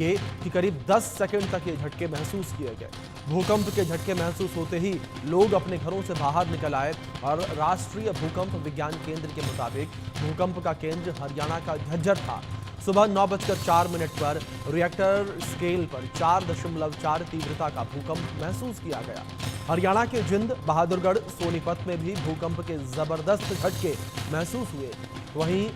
ये कि करीब 10 सेकंड तक ये झटके महसूस किए गए। भूकंप के झटके महसूस होते ही लोग अपने घरों से बाहर निकल आए और राष्ट्रीय भूकंप विज्ञान केंद्र के मुताबिक भूकंप का केंद्र हरियाणा का झज्जर था। सुबह 9:04 पर रिएक्टर स्केल पर 4.4 तीव्रता का भूकंप महसूस किया गया। हरियाणा के जिंद, बहादुरगढ़, सोनीपत में भी भूकंप के जबरदस्त झटके महसूस हुए। वहीं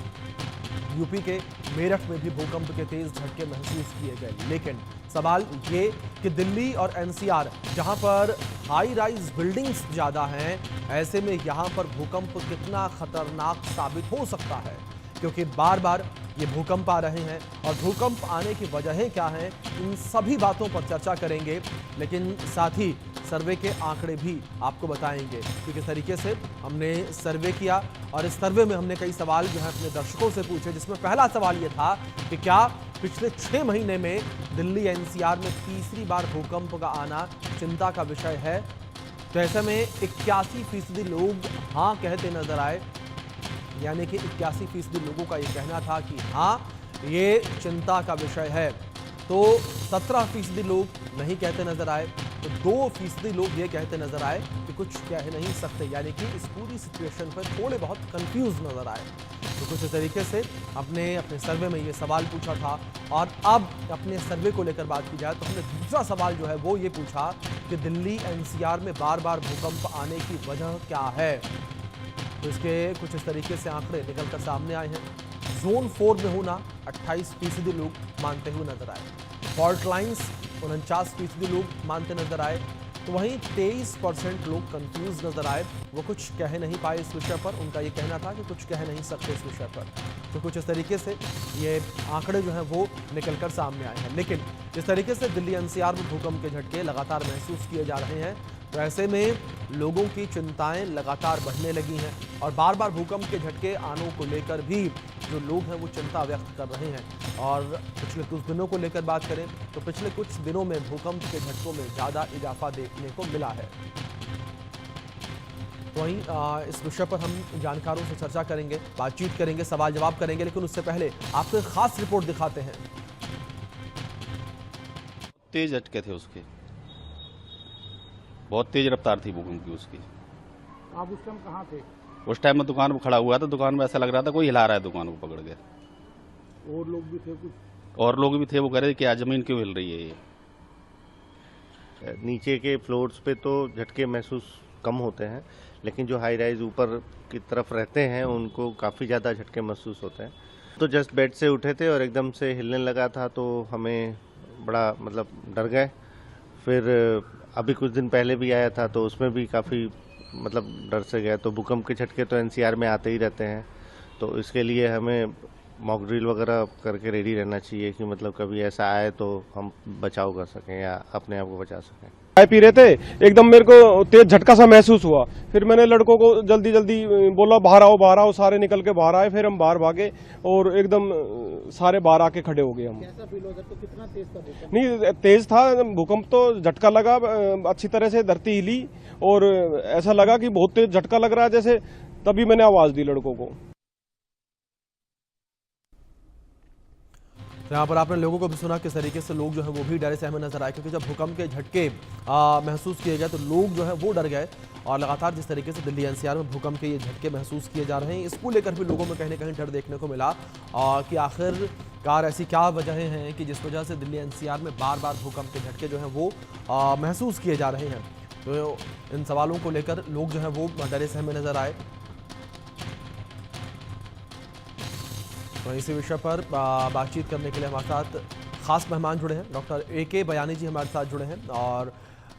यूपी के मेरठ में भी भूकंप के तेज झटके महसूस किए गए। लेकिन सवाल ये कि दिल्ली और एनसीआर, जहां पर हाई राइज बिल्डिंग्स ज्यादा हैं, ऐसे में यहां पर भूकंप कितना खतरनाक साबित हो सकता है, क्योंकि बार बार ये भूकंप आ रहे हैं और भूकंप आने की वजहें क्या हैं, इन सभी बातों पर चर्चा करेंगे। लेकिन साथ ही सर्वे के आंकड़े भी आपको बताएंगे कि किस तरीके से हमने सर्वे किया और इस सर्वे में हमने कई सवाल जो है अपने दर्शकों से पूछे, जिसमें पहला सवाल ये था कि क्या पिछले 6 महीने में दिल्ली एनसीआर में तीसरी बार भूकंप का आना चिंता का विषय है। तो ऐसे में 81% लोग हाँ कहते नजर आए, यानी कि 81% लोगों का ये कहना था कि हाँ ये चिंता का विषय है। तो 17% लोग नहीं कहते नजर आए, तो 2% लोग ये कहते नजर आए कि कुछ कह नहीं सकते, यानी कि इस पूरी सिचुएशन पर थोड़े बहुत कंफ्यूज नजर आए। तो कुछ इस तरीके से अपने सर्वे में ये सवाल पूछा था। और अब अपने सर्वे को लेकर बात की जाए तो हमने दूसरा सवाल जो है वो ये पूछा कि दिल्ली एनसीआर में बार बार भूकंप आने की वजह क्या है। तो इसके कुछ इस तरीके से आंकड़े निकल कर सामने आए हैं। जोन 4 में होना 28% लोग मानते हुए नजर आए। फॉल्ट लाइंस 49% लोग मानते नजर आए। तो वहीं 23% लोग कंफ्यूज नजर आए, वो कुछ कह नहीं पाए इस विषय पर। उनका ये कहना था कि कुछ कह नहीं सकते इस विषय पर। तो कुछ इस तरीके से ये आंकड़े जो हैं वो निकल कर सामने आए हैं। लेकिन जिस तरीके से दिल्ली एनसीआर में भूकंप के झटके लगातार महसूस किए जा रहे हैं, तो ऐसे में लोगों की चिंताएं लगातार बढ़ने लगी हैं और बार बार भूकंप के झटके आने को लेकर भी जो लोग हैं वो चिंता व्यक्त कर रहे हैं। और पिछले कुछ दिनों को लेकर बात करें तो पिछले कुछ दिनों में भूकंप के झटकों में ज़्यादा इजाफा देखने को मिला है। वहीं इस विषय पर हम जानकारों से चर्चा करेंगे, बातचीत करेंगे, सवाल जवाब करेंगे, लेकिन उससे पहले आपको एक खास रिपोर्ट दिखाते हैं। तेज झटके थे उसके, बहुत तेज रफ्तार थी भूकंप की उसकी। आप उस टाइम कहाँ थे? उस टाइम मैं दुकान पर खड़ा हुआ था, दुकान में ऐसा लग रहा था कोई हिला रहा है दुकान को पकड़ के। और लोग भी थे कुछ? और लोग भी थे, वो कह रहे थे कि आज जमीन क्यों हिल रही है ये। नीचे के फ्लोर्स पे तो झटके महसूस कम होते हैं, लेकिन जो हाई राइज ऊपर की तरफ रहते हैं उनको काफ़ी ज़्यादा झटके महसूस होते हैं। तो जस्ट बेड से उठे थे और एकदम से हिलने लगा था, तो हमें बड़ा डर गए। फिर अभी कुछ दिन पहले भी आया था तो उसमें भी काफ़ी डर से गए। तो भूकंप के झटके तो एनसीआर में आते ही रहते हैं, तो इसके लिए हमें मॉक ड्रिल वगैरह करके रेडी रहना चाहिए कि कभी ऐसा आए तो हम बचाव कर सकें या अपने आप को बचा सकें। चाय पी रहे थे, एकदम मेरे को तेज झटका सा महसूस हुआ। फिर मैंने लड़कों को जल्दी जल्दी बोला बाहर आओ बाहर आओ, सारे निकल के बाहर आए। फिर हम बाहर भागे और एकदम सारे बाहर आके खड़े हो गए हम। कैसा फील होता? तो कितना तेज था भूकंप? नहीं तेज था भूकंप, तो झटका लगा, अच्छी तरह से धरती हिली और ऐसा लगा कि बहुत तेज झटका लग रहा है जैसे। तभी मैंने आवाज दी लड़कों को। तो यहाँ पर आपने लोगों को भी सुना किस तरीके से लोग जो है वो भी डरे सहमे नजर आए, क्योंकि जब भूकंप के झटके महसूस किए गए तो लोग जो है वो डर गए। और लगातार जिस तरीके से दिल्ली एनसीआर में भूकंप के ये झटके महसूस किए जा रहे हैं, इसको लेकर भी लोगों में कहीं ना कहीं डर देखने को मिला कि आखिरकार ऐसी क्या वजहें हैं कि जिस वजह से दिल्ली एनसीआर में बार बार भूकंप के झटके जो हैं वो महसूस किए जा रहे हैं। तो इन सवालों को लेकर लोग जो है वो डरे सहमे नजर आए। तो इसी विषय पर बातचीत करने के लिए हमारे साथ खास मेहमान जुड़े हैं, डॉक्टर ए.के. बयानी जी हमारे साथ जुड़े हैं। और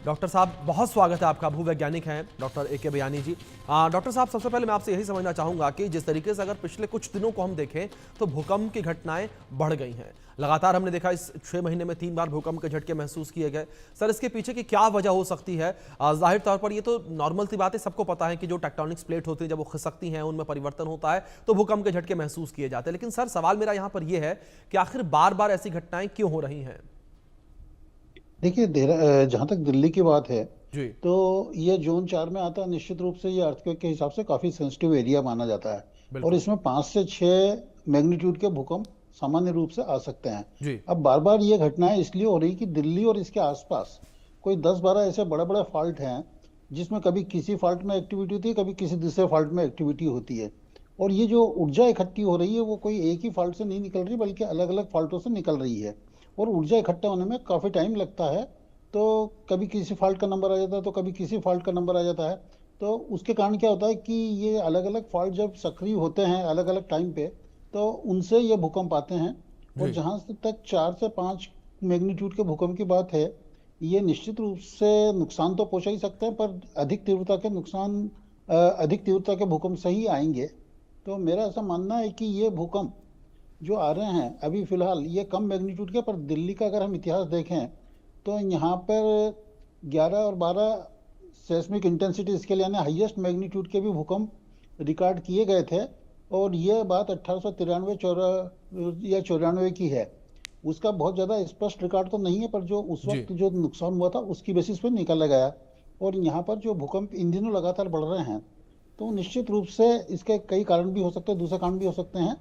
डॉक्टर साहब बहुत स्वागत है आपका, भूवैज्ञानिक हैं डॉक्टर ए.के. बयानी जी। डॉक्टर साहब सबसे पहले मैं आपसे यही समझना चाहूँगा कि जिस तरीके से अगर पिछले कुछ दिनों को हम देखें तो भूकंप की घटनाएं बढ़ गई हैं लगातार। हमने देखा इस 6 महीने में 3 बार भूकंप के झटके महसूस किए गए। सर इसके पीछे की क्या वजह हो सकती है? जाहिर तौर पर ये तो नॉर्मल सी बात है, सबको पता है कि जो टेक्टोनिक्स प्लेट होती है जब वो खिसकती हैं उनमें परिवर्तन होता है तो भूकंप के झटके महसूस किए जाते हैं। लेकिन सर सवाल मेरा यहाँ पर यह है कि आखिर बार बार ऐसी घटनाएं क्यों हो रही हैं? देखिए, जहां तक दिल्ली की बात है जी तो ये जोन 4 में आता है। निश्चित रूप से ये अर्थक्वेक के हिसाब से काफी सेंसिटिव एरिया माना जाता है और बिल्कुल। इसमें 5 से 6 मैग्नीट्यूड के भूकंप सामान्य रूप से आ सकते हैं। जी। अब बार बार ये घटनाएं इसलिए हो रही कि दिल्ली और इसके आसपास कोई 10-12 ऐसे बड़े बड़े फॉल्ट हैं जिसमें कभी किसी फॉल्ट में एक्टिविटी होती है, कभी किसी दूसरे फॉल्ट में एक्टिविटी होती है। और ये जो ऊर्जा इकट्ठी हो रही है वो कोई एक ही फॉल्ट से नहीं निकल रही, बल्कि अलग अलग फॉल्टों से निकल रही है। और ऊर्जा इकट्ठा होने में काफ़ी टाइम लगता है, तो कभी किसी फॉल्ट का नंबर आ जाता है तो कभी किसी फॉल्ट का नंबर आ जाता है। तो उसके कारण क्या होता है कि ये अलग अलग फॉल्ट जब सक्रिय होते हैं अलग अलग टाइम पे, तो उनसे ये भूकंप आते हैं। और जी। जहाँ तक 4 से 5 मैग्नीट्यूड के भूकंप की बात है, ये निश्चित रूप से नुकसान तो पहुंचा ही सकते हैं, पर अधिक तीव्रता के भूकंप से ही आएंगे। तो मेरा ऐसा मानना है कि ये भूकंप जो आ रहे हैं अभी फिलहाल ये कम मैग्नीट्यूड के, पर दिल्ली का अगर हम इतिहास देखें तो यहाँ पर 11 और 12 सेस्मिक इंटेंसिटी इसके लिए यानी हाईएस्ट मैग्नीट्यूड के भी भूकंप रिकॉर्ड किए गए थे। और ये बात 1893 या 94 की है। उसका बहुत ज़्यादा स्पष्ट रिकॉर्ड तो नहीं है, पर जो उस वक्त जो नुकसान हुआ था उसकी बेसिस पे निकाला गया। और यहाँ पर जो भूकंप इन दिनों लगातार बढ़ रहे हैं, तो निश्चित रूप से इसके कई कारण भी हो सकते हैं, दूसरे कारण भी हो सकते हैं।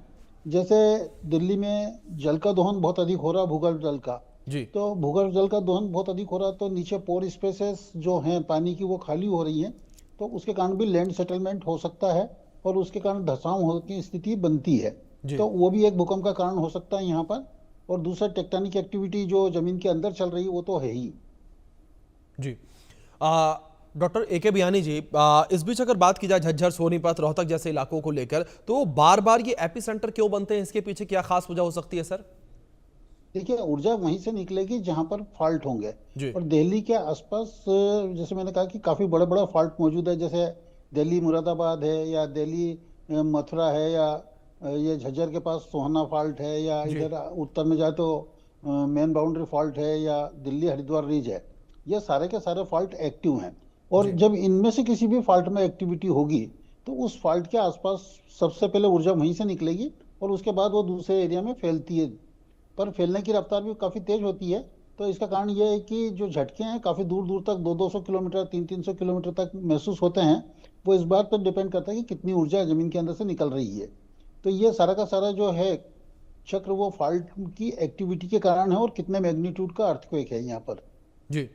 जैसे दिल्ली में जल का दोहन बहुत अधिक हो रहा, भूगर्भ जल का। जी। तो भूगर्भ जल का दोहन बहुत अधिक हो रहा, तो नीचे पोर स्पेसेस जो हैं पानी की वो खाली हो रही हैं, तो उसके कारण भी लैंड सेटलमेंट हो सकता है और उसके कारण धंसाव होने की स्थिति बनती है। तो वो भी एक भूकंप का कारण हो सकता है यहाँ पर। और दूसरा टेक्टोनिक एक्टिविटी जो जमीन के अंदर चल रही है वो तो है ही। जी। Doctor AK. बियानी जी, इस बीच अगर बात की जाए झज्जर, सोनीपत, रोहतक जैसे इलाकों को लेकर, तो बार बार ये एपिसेंटर क्यों बनते हैं? इसके पीछे क्या खास वजह हो सकती है सर? देखिए, ऊर्जा वहीं से निकलेगी जहां पर फॉल्ट होंगे। जी। और दिल्ली के आसपास जैसे मैंने कहा कि काफी बड़े बड़े फॉल्ट मौजूद है, जैसे दिल्ली मुरादाबाद है, या दिल्ली मथुरा है, या ये झज्जर के पास सोहना फॉल्ट है, या इधर उत्तर में जाए तो मेन बाउंड्री फॉल्ट है, या दिल्ली हरिद्वार रीज है। ये सारे के सारे फॉल्ट एक्टिव हैं। और जब इनमें से किसी भी फॉल्ट में एक्टिविटी होगी तो उस फॉल्ट के आसपास सबसे पहले ऊर्जा वहीं से निकलेगी और उसके बाद वो दूसरे एरिया में फैलती है। पर फैलने की रफ्तार भी काफ़ी तेज होती है। तो इसका कारण ये है कि जो झटके हैं काफ़ी दूर दूर तक 200-200 किलोमीटर 300-300 किलोमीटर तक महसूस होते हैं। वो इस बात पर डिपेंड करता है कि कितनी ऊर्जा ज़मीन के अंदर से निकल रही है। तो ये सारा का सारा जो है चक्र वो फॉल्ट की एक्टिविटी के कारण है और कितने मैग्नीट्यूड का अर्थक्वेक है यहाँ पर। जी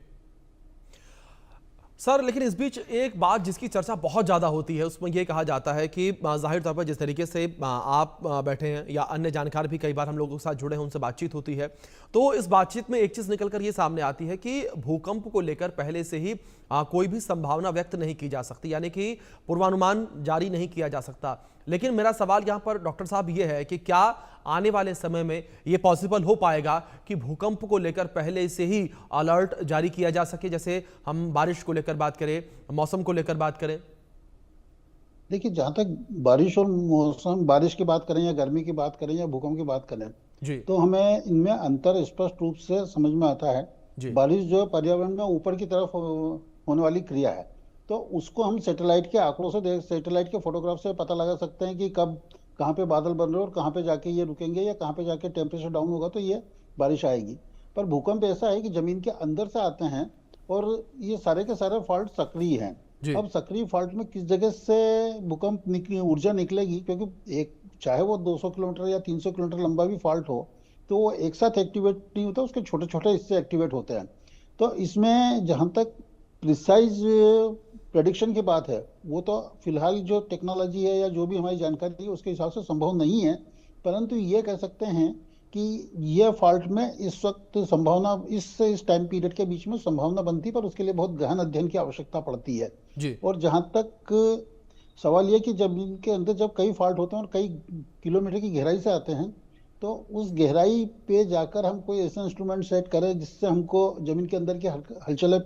सर, लेकिन इस बीच एक बात जिसकी चर्चा बहुत ज़्यादा होती है, उसमें यह कहा जाता है कि जाहिर तौर पर जिस तरीके से आप बैठे हैं या अन्य जानकार भी कई बार हम लोगों के साथ जुड़े हैं, उनसे बातचीत होती है, तो इस बातचीत में एक चीज़ निकल कर ये सामने आती है कि भूकंप को लेकर पहले से ही कोई भी संभावना व्यक्त नहीं की जा सकती, यानी कि पूर्वानुमान जारी नहीं किया जा सकता। लेकिन मेरा सवाल यहाँ पर डॉक्टर साहब ये है कि क्या आने वाले समय में ये पॉसिबल हो पाएगा कि भूकंप को लेकर पहले से ही अलर्ट जारी किया जा सके, जैसे हम बारिश को लेकर बात करें, मौसम को लेकर बात करें? देखिए, जहाँ तक बारिश और मौसम, बारिश की बात करें या गर्मी की बात करें या भूकंप की बात करें, तो हमें इनमें अंतर स्पष्ट रूप से समझ में आता है। बारिश जो पर्यावरण में ऊपर की तरफ होने वाली क्रिया है, तो उसको हम सैटेलाइट के आंकड़ों से सैटेलाइट के फोटोग्राफ से पता लगा सकते हैं कि कब कहाँ पे बादल बन रहे हैं और कहाँ पे जाके ये रुकेंगे या कहाँ पे जाके टेम्परेचर डाउन होगा तो ये बारिश आएगी। पर भूकंप ऐसा है कि जमीन के अंदर से आते हैं और ये सारे के सारे फॉल्ट सक्रिय हैं। अब सक्रिय फॉल्ट में किस जगह से भूकंप ऊर्जा निकलेगी, क्योंकि एक चाहे वो 200 किलोमीटर या 300 किलोमीटर लंबा भी फॉल्ट हो तो वो एक साथ एक्टिवेट नहीं होता, उसके छोटे छोटे हिस्से एक्टिवेट होते हैं। तो इसमें जहाँ तक प्रिसाइज प्रेडिक्शन की बात है, वो तो फिलहाल जो टेक्नोलॉजी है या जो भी हमारी जानकारी है उसके हिसाब से संभव नहीं है। परंतु ये कह सकते हैं कि ये फॉल्ट में इस वक्त संभावना, इस टाइम पीरियड के बीच में संभावना बनती है, पर उसके लिए बहुत गहन अध्ययन की आवश्यकता पड़ती है जी। और जहाँ तक सवाल ये कि जमीन के अंदर जब कई फॉल्ट होते हैं और कई किलोमीटर की गहराई से आते हैं, तो उस गहराई पे जाकर हम कोई ऐसा इंस्ट्रूमेंट सेट करें जिससे हमको जमीन के अंदर की हलचलें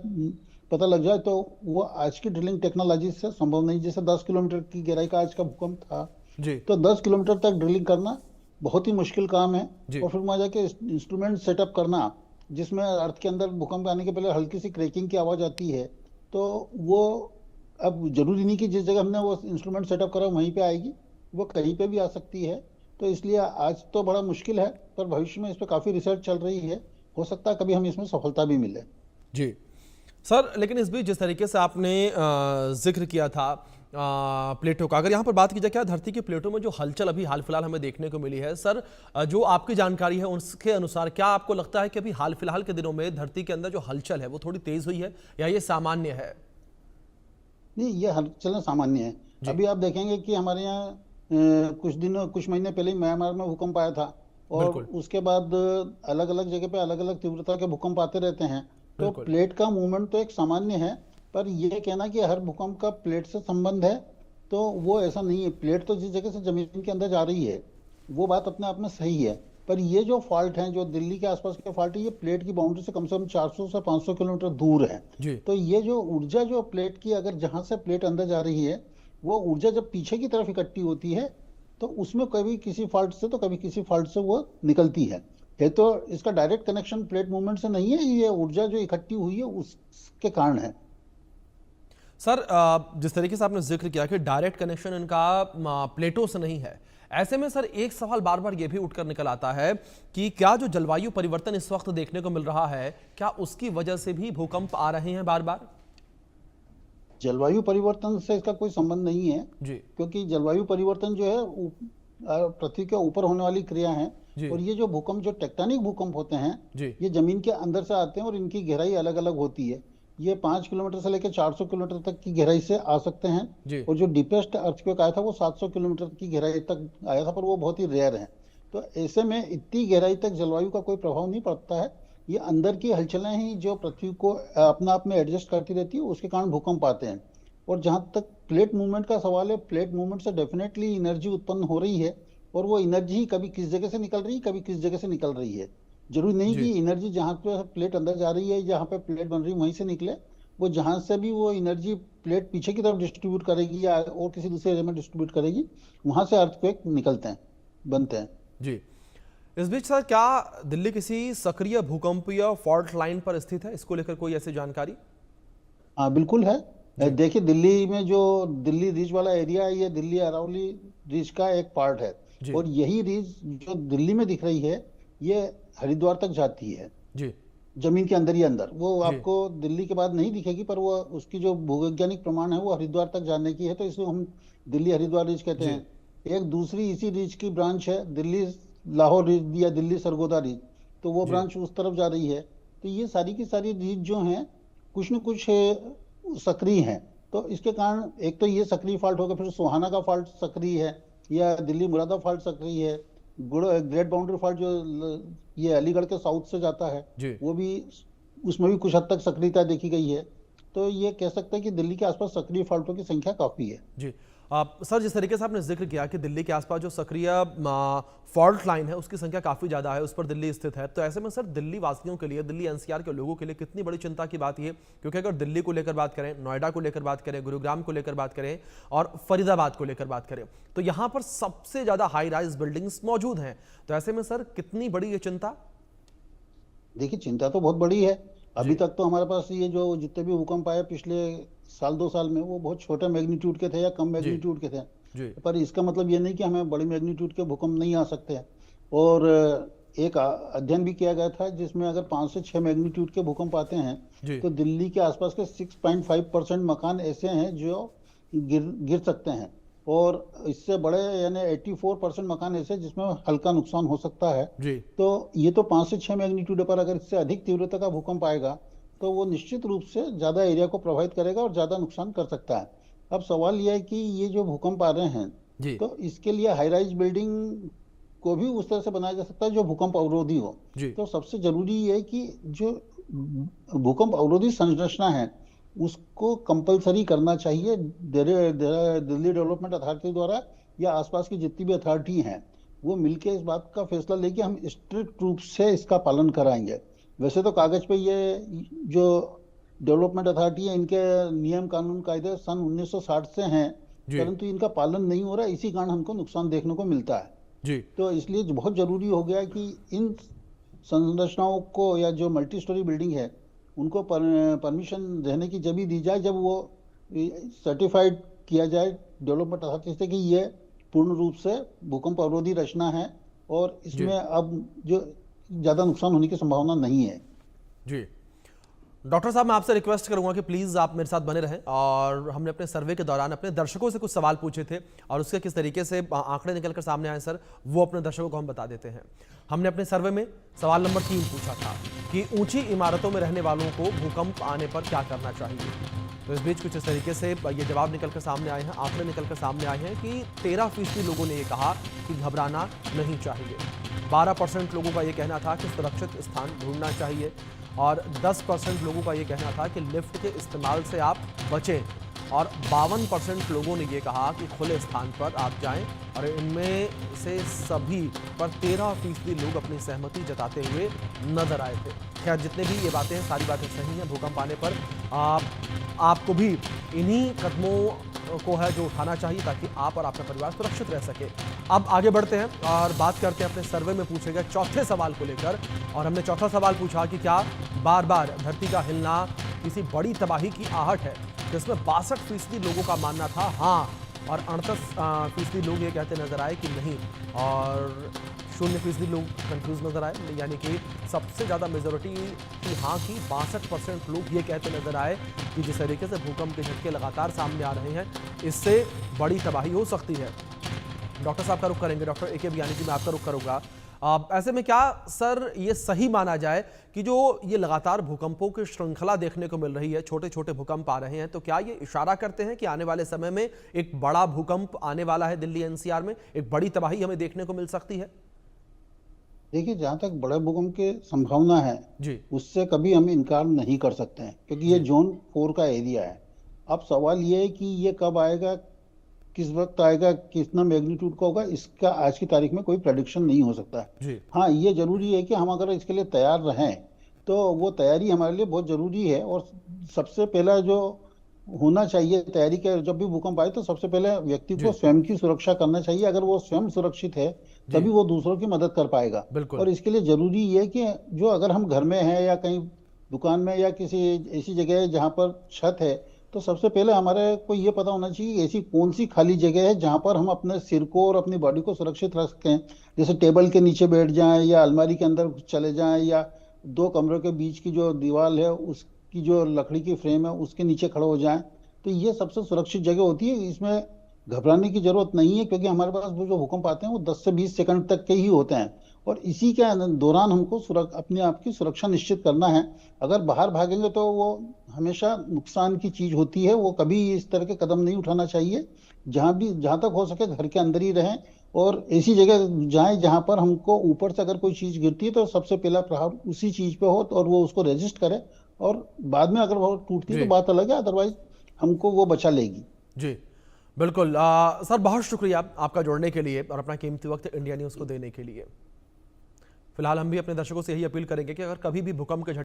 पता लग जाए, तो वो आज की ड्रिलिंग टेक्नोलॉजी से संभव नहीं। जैसे 10 किलोमीटर की गहराई का आज का भूकंप था जी, तो 10 किलोमीटर तक ड्रिलिंग करना बहुत ही मुश्किल काम है। और फिर वहां जाके इंस्ट्रूमेंट सेटअप करना जिसमें अर्थ के अंदर भूकंप आने के पहले हल्की सी क्रैकिंग की आवाज आती है, तो वो अब जरूरी नहीं कि जिस जगह हमने वो इंस्ट्रूमेंट सेटअप करा वहीं पे आएगी, वो कहीं पे भी आ सकती है। तो इसलिए आज तो बड़ा मुश्किल है, पर भविष्य में इस पर काफी रिसर्च चल रही है, हो सकता है कभी हमें इसमें सफलता भी मिले जी। सर, लेकिन इस बीच जिस तरीके से आपने जिक्र किया था प्लेटों का, अगर यहाँ पर बात की जाए क्या धरती की प्लेटों में जो हलचल अभी हाल फिलहाल हमें देखने को मिली है सर, जो आपकी जानकारी है उसके अनुसार क्या आपको लगता है कि अभी हाल फिलहाल के दिनों में धरती के अंदर जो हलचल है वो थोड़ी तेज हुई है या ये सामान्य है? नहीं, ये हलचल सामान्य है। अभी आप देखेंगे कि हमारे यहाँ कुछ महीने पहले ही म्यांमार में भूकंप आया था और उसके बाद अलग अलग जगह पे अलग अलग तीव्रता के भूकंप आते रहते हैं। तो प्लेट का मूवमेंट तो एक सामान्य है, पर यह कहना कि हर भूकंप का प्लेट से संबंध है तो वो ऐसा नहीं है। प्लेट तो जिस जगह से जमीन के अंदर जा रही है वो बात अपने आप में सही है, पर ये जो फॉल्ट है, जो दिल्ली के आसपास के फॉल्ट है, ये प्लेट की बाउंड्री से कम 400 से 500 किलोमीटर दूर है। तो ये जो ऊर्जा जो प्लेट की, अगर जहां से प्लेट अंदर जा रही है वो ऊर्जा जब पीछे की तरफ इकट्ठी होती है तो उसमें कभी किसी फॉल्ट से तो कभी किसी फॉल्ट से वो निकलती है। तो इसका डायरेक्ट कनेक्शन प्लेट मूवमेंट से नहीं है, ये ऊर्जा जो इकट्ठी हुई है उसके कारण है। सर, जिस तरीके से आपने जिक्र किया कि डायरेक्ट कनेक्शन इनका प्लेटों से नहीं है, ऐसे में सर एक सवाल बार बार ये भी उठकर निकल आता है कि क्या जो जलवायु परिवर्तन इस वक्त देखने को मिल रहा है, क्या उसकी वजह से भी भूकंप आ रहे हैं बार बार? जलवायु परिवर्तन से इसका कोई संबंध नहीं है जी, क्योंकि जलवायु परिवर्तन जो है पृथ्वी के ऊपर होने वाली क्रिया है और ये जो भूकंप, जो टेक्टोनिक भूकंप होते हैं ये जमीन के अंदर से आते हैं और इनकी गहराई अलग अलग होती है। ये 5 किलोमीटर से लेकर 400 किलोमीटर तक की गहराई से आ सकते हैं और जो डीपेस्ट अर्थक्वेक आया था वो 700 किलोमीटर की गहराई तक आया था, पर वो बहुत ही रेयर है। तो ऐसे में इतनी गहराई तक जलवायु का कोई प्रभाव नहीं पड़ता है। ये अंदर की हलचलें ही जो पृथ्वी को अपने आप में एडजस्ट करती रहती है, उसके कारण भूकंप आते हैं। और जहां तक प्लेट मूवमेंट का सवाल है, प्लेट मूवमेंट से डेफिनेटली एनर्जी उत्पन्न हो रही है और वो एनर्जी कभी किस जगह से निकल रही है, कभी किस जगह से निकल रही है। जरूरी नहीं कि एनर्जी जहां पे प्लेट अंदर जा रही है, जहां पे प्लेट बन रही है वहीं से निकले। वो जहां से भी वो एनर्जी प्लेट पीछे की तरफ डिस्ट्रीब्यूट करेगी या और किसी दूसरे एरिया में डिस्ट्रीब्यूट करेगी, वहां से अर्थक्वेक निकलते हैं, बनते हैं जी। इस बीच सर, क्या दिल्ली किसी सक्रिय भूकंपीय फॉल्ट लाइन पर स्थित है? इसको लेकर कोई ऐसी जानकारी? हाँ, बिल्कुल है। देखिए, दिल्ली में जो दिल्ली रिज वाला एरिया है, ये दिल्ली अरावली रिज का एक पार्ट है और यही रिज जो दिल्ली में दिख रही है ये हरिद्वार तक जाती है जी, जमीन के अंदर ही अंदर। वो आपको दिल्ली के बाद नहीं दिखेगी, पर वो उसकी जो भूवैज्ञानिक प्रमाण है वो हरिद्वार तक जाने की है, तो इसको हम दिल्ली हरिद्वार रिज कहते हैं। एक दूसरी इसी रिज की ब्रांच है दिल्ली लाहौर रिज या दिल्ली सरगोदा रिज, तो वो ब्रांच उस तरफ जा रही है। तो ये सारी की सारी रिज जो हैं कुछ न कुछ सक्रिय हैं। तो इसके कारण एक तो ये सक्रिय फॉल्ट होगा, फिर सोहाना का फॉल्ट सक्रिय है या दिल्ली मुरादा फॉल्ट सक्रिय है। ग्रेट बाउंड्री फॉल्ट जो ये अलीगढ़ के साउथ से जाता है वो भी, उसमें भी कुछ हद तक सक्रियता देखी गई है। तो ये कह सकते हैं कि दिल्ली के आसपास सक्रिय फॉल्टों की संख्या काफी है जी। सर, जिस तरीके से आपने जिक्र किया कि दिल्ली के आसपास जो सक्रिय फॉल्ट लाइन है उसकी संख्या काफी ज्यादा है, उस पर दिल्ली स्थित है, तो ऐसे में सर दिल्ली वासियों के लिए, दिल्ली एनसीआर के लोगों के लिए कितनी बड़ी चिंता की बात ये, क्योंकि अगर दिल्ली को लेकर बात करें, नोएडा को लेकर बात करें, गुरुग्राम को लेकर बात करें और फरीदाबाद को लेकर बात करें, तो यहां पर सबसे ज्यादा हाई राइज बिल्डिंग्स मौजूद हैं। तो ऐसे में सर कितनी बड़ी ये चिंता? देखिए, चिंता तो बहुत बड़ी है। अभी तक तो हमारे पास ये जो जितने भी भूकंप आए पिछले साल 2 साल में, वो बहुत छोटे मैग्नीट्यूड के थे या कम मैग्नीट्यूड के थे, पर इसका मतलब ये नहीं कि हमें बड़ी मैग्नीट्यूड के भूकंप नहीं आ सकते हैं। और एक अध्ययन भी किया गया था जिसमें अगर 5 से 6 मैग्नीट्यूड के भूकंप आते हैं तो दिल्ली के आसपास के 6.5% मकान ऐसे हैं जो गिर सकते हैं और इससे बड़े यानी 84% मकान ऐसे जिसमें हल्का नुकसान हो सकता है जी। तो ये तो 5 से 6 मैग्नीट्यूड पर, अगर इससे अधिक तीव्रता का भूकंप आएगा तो वो निश्चित रूप से ज्यादा एरिया को प्रभावित करेगा और ज्यादा नुकसान कर सकता है। अब सवाल यह है कि ये जो भूकंप आ रहे हैं तो इसके लिए हाई राइज बिल्डिंग को भी उस तरह से बनाया जा सकता है जो भूकंप अवरोधी हो। तो सबसे जरूरी है कि जो भूकंप अवरोधी संरचना है उसको कंपलसरी करना चाहिए दिल्ली डेवलपमेंट अथॉरिटी द्वारा, या आसपास की जितनी भी अथॉरिटी हैं वो मिलकर इस बात का फैसला लेके हम स्ट्रिक्ट रूप से इसका पालन कराएंगे। वैसे तो कागज पे ये जो डेवलपमेंट अथॉरिटी है इनके नियम कानून कायदे सन 1960 से हैं, परंतु इनका पालन नहीं हो रहा है, इसी कारण हमको नुकसान देखने को मिलता है जी। तो इसलिए बहुत जरूरी हो गया कि इन संरचनाओं को या जो मल्टी स्टोरी बिल्डिंग है उनको परमिशन रहने की जब भी दी जाए, जब वो सर्टिफाइड किया जाए डेवलपमेंट अथॉरिटी से कि ये पूर्ण रूप से भूकंप अवरोधी रचना है और इसमें अब जो ज्यादा नुकसान होने की संभावना नहीं है जी। डॉक्टर साहब, मैं आपसे रिक्वेस्ट करूंगा कि प्लीज़ आप मेरे साथ बने रहें। और हमने अपने सर्वे के दौरान अपने दर्शकों से कुछ सवाल पूछे थे और उसके किस तरीके से आंकड़े निकलकर सामने आए सर, वो अपने दर्शकों को हम बता देते हैं। हमने अपने सर्वे में सवाल नंबर 3 पूछा था कि ऊंची इमारतों में रहने वालों को भूकंप आने पर क्या करना चाहिए। तो इस बीच कुछ इस तरीके से ये जवाब निकलकर सामने आए हैं, आंकड़े निकलकर सामने आए हैं कि 13% लोगों ने ये कहा कि घबराना नहीं चाहिए। 12% लोगों का ये कहना था कि सुरक्षित स्थान ढूंढना चाहिए और 10% लोगों का ये कहना था कि लिफ्ट के इस्तेमाल से आप बचें और 52% लोगों ने ये कहा कि खुले स्थान पर आप जाएं। और इनमें से सभी पर 13% लोग अपनी सहमति जताते हुए नजर आए थे। खैर, जितने भी ये बातें हैं, सारी बातें सही हैं। भूकंप आने पर आपको भी इन्हीं कदमों को है जो उठाना चाहिए ताकि आप और आपका परिवार सुरक्षित रह सके। अब आगे बढ़ते हैं और बात करते हैं अपने सर्वे में पूछे गए चौथे सवाल को लेकर। और हमने चौथा सवाल पूछा कि क्या बार बार धरती का हिलना किसी बड़ी तबाही की आहट है, जिसमें 62% लोगों का मानना था हाँ और 38% लोग ये कहते नजर आए कि नहीं और 0% लोग कंफ्यूज नजर आए। यानी कि सबसे ज़्यादा मेजोरिटी की हाँ की 62% लोग ये कहते नजर आए कि जिस तरीके से भूकंप के झटके लगातार सामने आ रहे हैं, इससे बड़ी तबाही हो सकती है। डॉक्टर साहब का रुख करेंगे, डॉक्टर ए के बियानी जी, मैं आपका रुख करूंगा। ऐसे में क्या सर ये सही माना जाए कि जो ये लगातार भूकंपों की श्रृंखला देखने को मिल रही है, छोटे छोटे भूकंप आ रहे हैं, तो क्या ये इशारा करते हैं कि आने वाले समय में एक बड़ा भूकंप आने वाला है दिल्ली एनसीआर में, एक बड़ी तबाही हमें देखने को मिल सकती है? देखिए, जहां तक बड़े भूकंप की संभावना है जी, उससे कभी हम इनकार नहीं कर सकते हैं, क्योंकि ये जोन 4 का एरिया है। अब सवाल ये है कि ये कब आएगा, किस वक्त आएगा, कितना मैग्नीट्यूड का होगा, इसका आज की तारीख में कोई प्रेडिक्शन नहीं हो सकता है। जी, हाँ, ये जरूरी है कि हम अगर इसके लिए तैयार रहें तो वो तैयारी हमारे लिए बहुत जरूरी है। और सबसे पहला जो होना चाहिए तैयारी के, जब भी भूकंप आए तो सबसे पहले व्यक्ति को स्वयं की सुरक्षा करना चाहिए। अगर वो स्वयं सुरक्षित है तभी वो दूसरों की मदद कर पाएगा। बिल्कुल। और इसके लिए जरूरी ये कि जो अगर हम घर में हैं या कहीं दुकान में या किसी ऐसी जगह है जहाँ पर छत है, तो सबसे पहले हमारे को ये पता होना चाहिए ऐसी कौन सी खाली जगह है जहां पर हम अपने सिर को और अपनी बॉडी को सुरक्षित रख सकें। जैसे टेबल के नीचे बैठ जाएं या अलमारी के अंदर चले जाएं या 2 कमरों के बीच की जो दीवार है उसकी जो लकड़ी की फ्रेम है उसके नीचे खड़े हो जाएं। तो ये सबसे सुरक्षित जगह होती है। इसमें घबराने की जरूरत नहीं है, क्योंकि हमारे पास जो भूकंप आते हैं वो 10 से 20 सेकंड तक के ही होते हैं और इसी के दौरान हमको अपने आप की सुरक्षा निश्चित करना है। अगर बाहर भागेंगे तो वो हमेशा नुकसान की चीज होती है, वो कभी इस तरह के कदम नहीं उठाना चाहिए। जहां तक हो सके घर के अंदर ही रहें और ऐसी जगह जाएं जहां पर हमको ऊपर से अगर कोई चीज गिरती है तो सबसे पहला प्रहार उसी चीज पे हो और वो उसको रेजिस्ट करे, और बाद में अगर वो टूटती है तो बात अलग है, अदरवाइज हमको वो बचा लेगी। जी, बिल्कुल। सर, बहुत शुक्रिया आपका जुड़ने के लिए और अपना कीमती वक्त इंडिया न्यूज़ को देने के लिए। फिलहाल हम भी अपने दर्शकों से यही अपील करेंगे कि अगर कभी भी भूकंप के